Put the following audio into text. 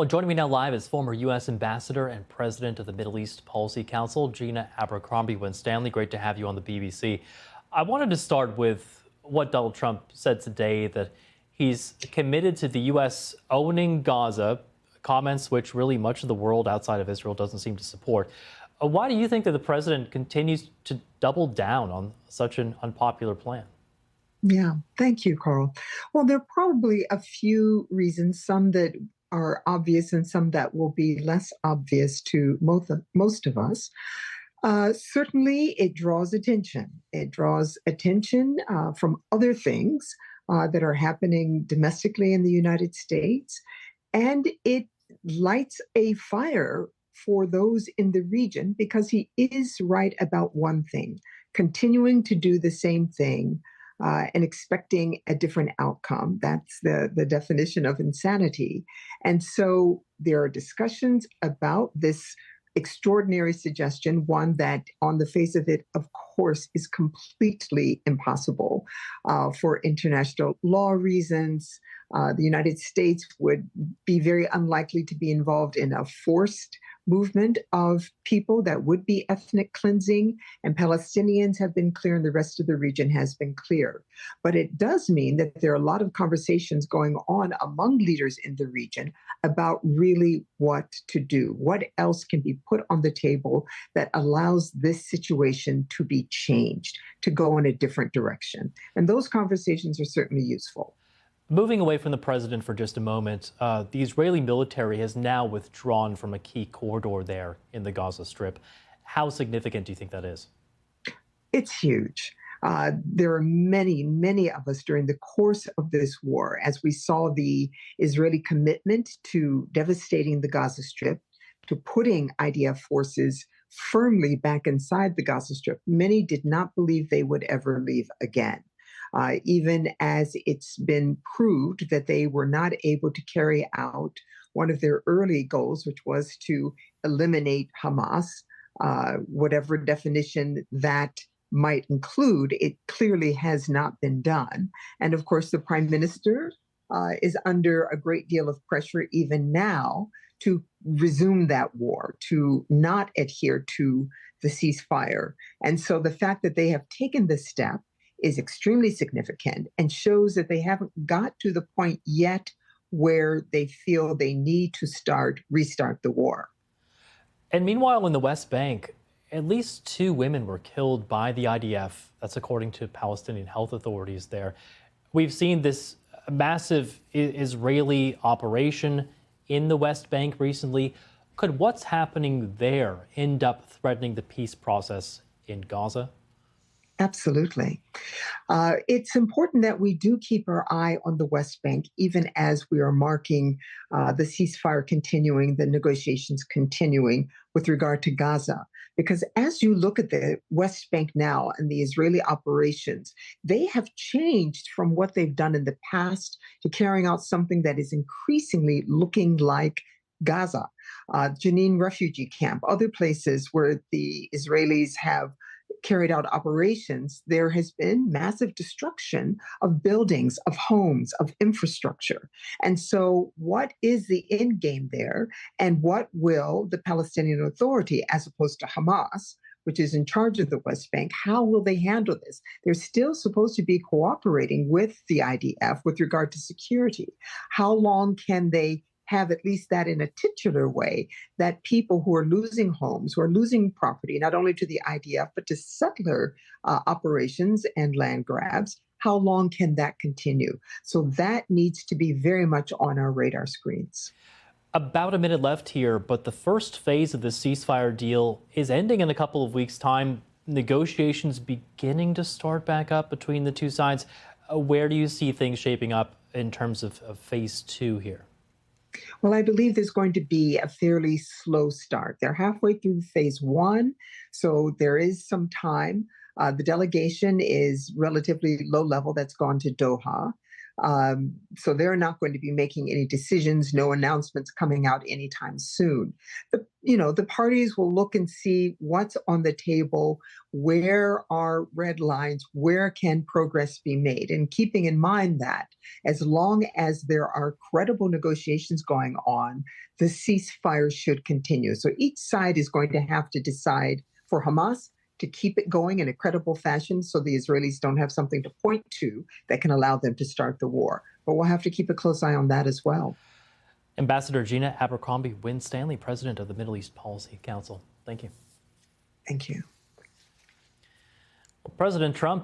Well, joining me now live is former U.S. Ambassador and President of the Middle East Policy Council, Gina Abercrombie-Winstanley. Great to have you on the BBC. I wanted to start with what Donald Trump said today, that he's committed to the U.S. owning Gaza, comments which really much of the world outside of Israel doesn't seem to support. Why do you think that the president continues to double down on such an unpopular plan? Yeah, thank you, Carl. Well, there are probably a few reasons, some that are obvious and some that will be less obvious to most of us. Certainly, it draws attention. It draws attention from other things that are happening domestically in the United States, and it lights a fire for those in the region because he is right about one thing, continuing to do the same thing and expecting a different outcome. That's the definition of insanity. And so there are discussions about this extraordinary suggestion, one that on the face of it, of course, is completely impossible for international law reasons. The United States would be very unlikely to be involved in a forced movement of people that would be ethnic cleansing, and Palestinians have been clear and the rest of the region has been clear. But it does mean that there are a lot of conversations going on among leaders in the region about really what to do, what else can be put on the table that allows this situation to be changed, to go in a different direction. And those conversations are certainly useful. Moving away from the president for just a moment, the Israeli military has now withdrawn from a key corridor there in the Gaza Strip. How significant do you think that is? It's huge. There are many of us during the course of this war, as we saw the Israeli commitment to devastating the Gaza Strip, to putting IDF forces firmly back inside the Gaza Strip. Many did not believe they would ever leave again. Even as it's been proved that they were not able to carry out one of their early goals, which was to eliminate Hamas, whatever definition that might include, it clearly has not been done. And of course, the prime minister is under a great deal of pressure even now to resume that war, to not adhere to the ceasefire. And so the fact that they have taken this step is extremely significant and shows that they haven't got to the point yet where they feel they need to restart the war. And meanwhile, in the West Bank, at least 2 women were killed by the IDF. That's according to Palestinian health authorities there. We've seen this massive Israeli operation in the West Bank recently. Could what's happening there end up threatening the peace process in Gaza? Absolutely. It's important that we do keep our eye on the West Bank, even as we are marking the ceasefire continuing, the negotiations continuing with regard to Gaza. Because as you look at the West Bank now and the Israeli operations, they have changed from what they've done in the past to carrying out something that is increasingly looking like Gaza, Jenin refugee camp, other places where the Israelis have carried out operations, there has been massive destruction of buildings, of homes, of infrastructure. And so what is the end game there? And what will the Palestinian Authority, as opposed to Hamas, which is in charge of the West Bank, how will they handle this? They're still supposed to be cooperating with the IDF with regard to security. How long can they have at least that in a titular way, that people who are losing homes, who are losing property, not only to the IDF, but to settler operations and land grabs, how long can that continue? So that needs to be very much on our radar screens. About a minute left here, but the first phase of the ceasefire deal is ending in a couple of weeks' time. Negotiations beginning to start back up between the two sides. Where do you see things shaping up in terms of phase 2 here? Well, I believe there's going to be a fairly slow start. They're halfway through phase 1, so there is some time. The delegation is relatively low level that's gone to Doha. So they're not going to be making any decisions, no announcements coming out anytime soon. The parties will look and see what's on the table, where are red lines, where can progress be made, and keeping in mind that as long as there are credible negotiations going on, the ceasefire should continue. So each side is going to have to decide for Hamas to keep it going in a credible fashion so the Israelis don't have something to point to that can allow them to start the war. But we'll have to keep a close eye on that as well. Ambassador Gina Abercrombie-Winstanley, president of the Middle East Policy Council. Thank you. Thank you. President Trump